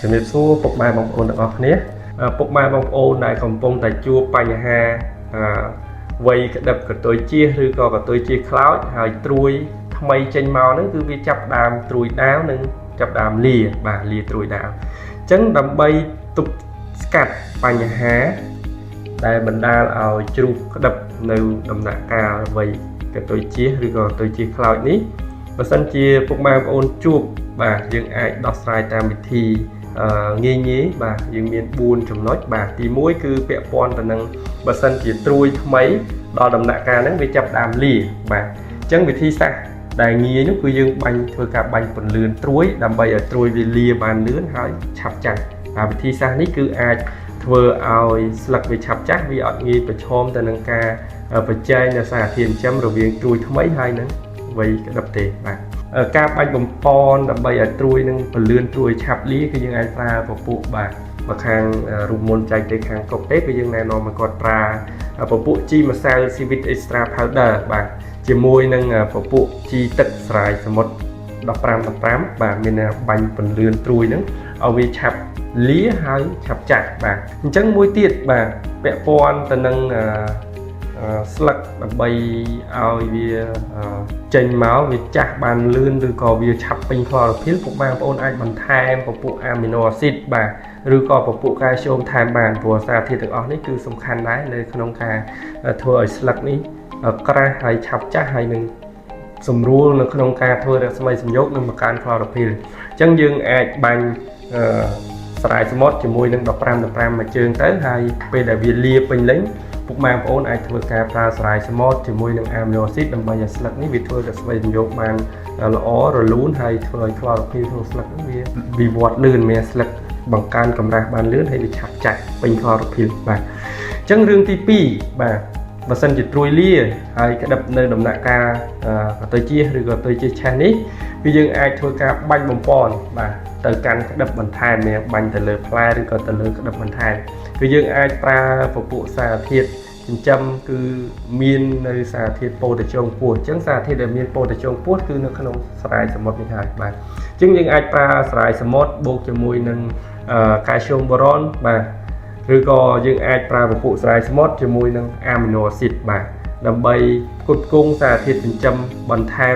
ជំរាបសួរពុកម៉ែបងប្អូនទាំងអស់គ្នាពុកម៉ែបងប្អូនដែលកំពុងតែជួបបញ្ហាវ័យក្តឹបកតុយជាឬក៏កតុយជាខ្លោចហើយត្រួយថ្មីចេញមកហ្នឹងគឺវាចាប់ដើមត្រួយដាវនិងចាប់ដើមលាបាទលាត្រួយដាវអញ្ចឹងដើម្បីទប់ស្កាត់បញ្ហាដែលបណ្ដាលឲ្យជ្រុះក្តឹបនៅដំណាក់កាលវ័យកតុយជាឬក៏កតុយជាខ្លោចនេះបើសិនជាពុកម៉ែបងប្អូនជួបបាទយើងអាចដោះស្រាយតាមវិធីងាយបាទយើងមាន4ចំណុចបាទទី1គឺពាក់ព័ន្ធទៅនឹងបើសិនជាត្រួយថ្មីដល់ដំណាក់កាលហ្នឹងវាចាប់ដើមលាបាទអញ្ចឹងវិធីសាស្ត្រដែលងាយនោះគឺយើងបាញ់ធ្វើការបាញ់ពន្លឿនត្រួយដើម្បីឲ្យត្រួយវាលាបានលឿនហើយឆាប់ចាស់ហើយវិធីសាស្ត្រនេះគឺអាចធ្វើឲ្យស្លឹកវាឆាប់ចាស់វាអត់ងាយប្រឈមទៅនឹងការប្រជែងនៅសារធាតុចិញ្ចឹមរវាងត្រួយថ្មីហើយនឹងវ័យក្តឹបទេបាទការបាញ់បំពន់ដើម្បីឲ្យត្រួយនឹងពន្លឿនត្រួយឆាប់លាគឺយើងអាចប្រើពពុះបាទមកខាងរូបមន្តចែកទៅខាងគ្រប់ទេគឺយើងណែនាំឲ្យគាត់ប្រើពពុះជីម្សៅ Civit Extra Powder បាទជាមួយនឹងពពុះជីទឹកស្រាយសមុទ្រ15បាទមានបាញ់ពន្លឿនត្រួយហ្នឹងឲ្យវាឆាប់លាហើយឆាប់ចាស់បាទអញ្ចឹងមួយទៀតបាទពាក់ព័ន្ធទៅនឹងស្លឹកដើម្បីឲ្យវាចេញមកវាចាស់បានលឿនឬក៏វាឆាប់ពេញក្លរ៉ូភីលពុកបងប្អូនអាចបន្ថែមពពុះអាមីណូអាស៊ីតបាទឬក៏ពពុះកាល់ស្យូមថែមបានព្រោះសារធាតុទាំងអស់នេះគឺសំខាន់ដែរនៅក្នុងការធ្វើឲ្យស្លឹកនេះក្រាស់ហើយឆាប់ចាស់ហើយនឹងសម្រួលនៅក្នុងការធ្វើរស្មីសំយោគនិងបង្កើនក្លរ៉ូភីលអញ្ចឹងយើងអាចបាញ់ស្រាយសមុទ្រជាមួយនឹង15មួយជើងទៅហើយពេលដែលវាលាពេញលេញពុកម៉ែបងប្អូនអាចធ្វើការប្រើស្រាយសមុទ្រជាមួយនឹងអាមីណូអាស៊ីតដើម្បីឲ្យស្លឹកនេះវាធ្វើរស្មីសំយោគបានល្អរលូនហើយធ្វើឲ្យក្លរ៉ូភីលក្នុងស្លឹកវាវិវត្តលឿនមានស្លឹកបង្កើនកម្រាស់បានលឿនហើយវាឆាប់ចាស់ពេញក្លរ៉ូភីលបាទអញ្ចឹងរឿងទី2បាទបើសិនជាត្រួយលាហើយក្តឹបនៅដំណាក់កាលកតុយជាឬក៏កតុយជាឆេះនេះគឺយើងអាចធ្វើការបាញ់បំពន់បាទទៅកាន់ក្តឹបបន្ថែមមានបាញ់ទៅលើផ្លែឬក៏ទៅលើក្តឹបបន្ថែមគឺយើងអាចប្រើពពុះសារធាតុចិញ្ចឹមគឺមាននៅសារធាតុប៉ូតាស្យូមខ្ពស់អញ្ចឹងសារធាតុដែលមានប៉ូតាស្យូមខ្ពស់គឺនៅក្នុងស្រាយសមុទ្រនេះហើយបាទអញ្ចឹងយើងអាចប្រើស្រាយសមុទ្របូកជាមួយនឹងកាល់ស្យូមបូរ៉នបាទឬក៏យើងអាចប្រើពពុះស្រាយសមុទ្រជាមួយនឹងអាមីណូអាស៊ីតបាទដើម្បីផ្គត់ផ្គង់សារធាតុចិញ្ចឹមបន្ថែម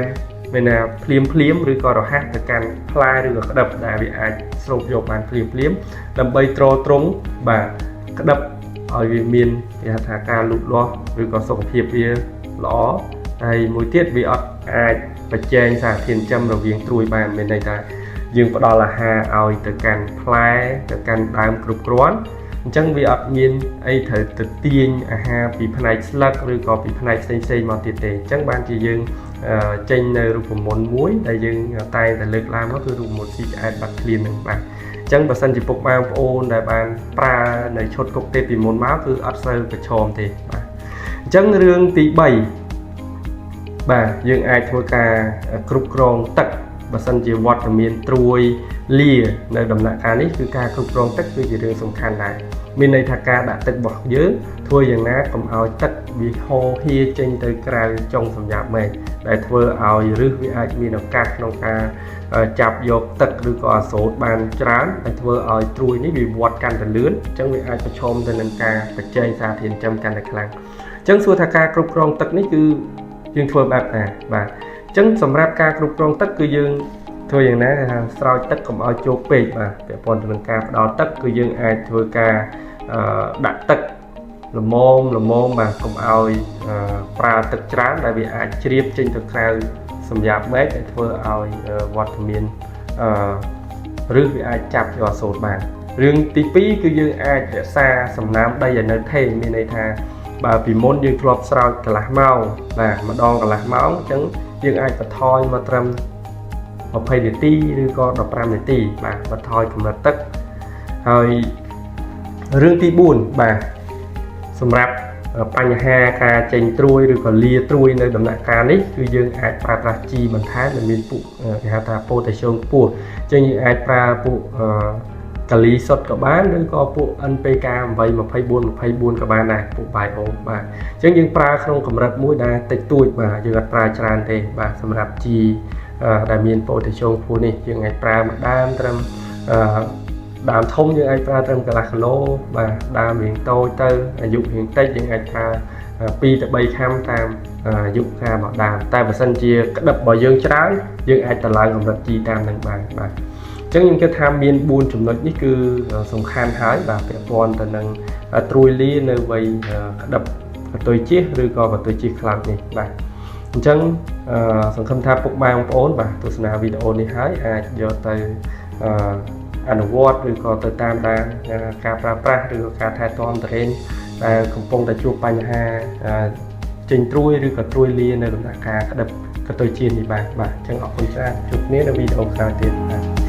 មានថាភ្លាមឬក៏រហ័សទៅកាន់ផ្លែឬក៏ក្តឹបដែលវាអាចស្រូបយកបានភ្លាមដើម្បីទ្រទ្រង់បាទក្តឹបឲ្យវាមានគេហៅថាការលូតលាស់ឬក៏សុខភាពវាល្អហើយមួយទៀតវាអត់អាចប្រជែងសារធាតុចិញ្ចឹមរវាងត្រួយបានមានន័យថាយើងផ្ដល់អាហារឲ្យទៅកាន់ផ្លែទៅកាន់ដើមគ្រប់គ្រាន់អញ្ចឹងវាអត់មានអីត្រូវទៅទាញអាហារពីផ្នែកស្លឹកឬក៏ពីផ្នែកផ្សេងមកទៀតទេអញ្ចឹងបានជាយើងចេញនៅរូបមន្តមួយដែលយើងតែងតែលើកឡើងមកគឺរូបមន្តស៊ីឆ្អែតបាត់ឃ្លាននឹងបាទអញ្ចឹងបើសិនជាពុកបងប្អូនដែលបានប្រើនៅឈុតកុកទេពពីមុនមកគឺអត់សូវប្រឈមទេបាទអញ្ចឹងរឿងទី3បាទយើងអាចធ្វើការគ្រប់គ្រងទឹកបើសិនជាវត្តមានត្រួយលានៅដំណាក់កាលនេះគឺការគ្រប់គ្រងទឹកគឺជារឿងសំខាន់ដែរមានន័យថាការដាក់ទឹករបស់យើងធ្វើយ៉ាងណាកុំឲ្យទឹកវាហូរហៀចេញទៅក្រៅចុងសម្រាប់មែកដែលធ្វើឲ្យឫសវាអាចមានឱកាសក្នុងការចាប់យកទឹកឬក៏អាសូតបានច្រើនដែលធ្វើឲ្យត្រួយនេះវាវត្តកាន់តែលឿនអញ្ចឹងវាអាចប្រឈមទៅនឹងការប្រជែងសារធាតុចិញ្ចឹមកាន់តែខ្លាំងអញ្ចឹងសួរថាការគ្រប់គ្រងទឹកនេះគឺយើងធ្វើបែបណាបាទអញ្ចឹងសម្រាប់ការគ្រប់គ្រងទឹកគឺយើងធ្វើយ៉ាងណាថាស្រោចទឹកកុំឲ្យជោគពេកបាទពាក់ព័ន្ធទៅនឹងការផ្ដល់ទឹកគឺយើងអាចធ្វើការដាក់ទឹកល្មមបាទកុំឲ្យប្រើទឹកច្រើនដែលវាអាចជ្រាបចេញទៅក្រៅសម្រាប់មែកដែលធ្វើឲ្យវត្តមានឬវាអាចចាប់យកអាសូតបានរឿងទី2គឺយើងអាចរក្សាសំណើមដីឲ្យនៅថេរមានន័យថាបើពីមុនយើងធ្លាប់ស្រោចកន្លះម៉ោងបាទម្ដងកន្លះម៉ោងអញ្ចឹងយើងអាចបន្ថយមកត្រឹម20នាទីឬក៏15នាទីបាទបន្ថយកម្រិតទឹកហើយរឿងទី4បាទសម្រាប់បញ្ហាការចេញត្រួយឬក៏លាត្រួយនៅដំណាក់កាលនេះគឺយើងអាចប្រើប្រាស់ជីបន្ថែមដែលមានពួកគេហៅថាប៉ូតាស្យូមខ្ពស់អញ្ចឹងយើងអាចប្រើពួកកាលីសុទ្ធក៏បានឬក៏ពួក NPK 824ក៏បានដែរពួក Bio បាទអញ្ចឹងយើងប្រើក្នុងកម្រិតមួយដែលតិចតួចបាទយើងអត់ប្រើច្រើនទេបាទសម្រាប់ជីដែលមានប៉ូតាស្យូមខ្ពស់នេះយើងអាចប្រើម្ដងត្រឹម ដើមធំយើងអាចប្រើត្រឹមកន្លះគីឡូបាទដើមរៀងតូចទៅអាយុរៀងតិចយើងអាចប្រើ2ទៅ3ខាំតាមអាយុកាលរបស់ដើមតែបើសិនជាក្តឹបរបស់យើងច្រើនយើងអាចតម្លើងកម្រិតជីតាមនឹងបានបាទអញ្ចឹងខ្ញុំគិតថាមាន4ចំណុចនេះគឺសំខាន់ហើយបាទពាក់ព័ន្ធទៅនឹងត្រួយលានៅវ័យក្តឹបកតុយជៀសឬក៏កតុយជៀសខ្លោចនេះបាទអញ្ចឹងសង្ឃឹមថាពុកម៉ែបងប្អូនបាទទស្សនាវីដេអូនេះហើយអាចយកទៅអនុវត្តឬក៏ទៅតាមដានការប្រើប្រាស់ឬក៏ការថែទាំទុរេនដែលកំពុងតែជួបបញ្ហាចេញត្រួយឬក៏ត្រួយលានៅដំណាក់កាលក្តឹបកតុយជៀសនេះបាទអញ្ចឹងអរគុណច្រើនជួបគ្នានៅវីដេអូក្រោយទៀតបាទ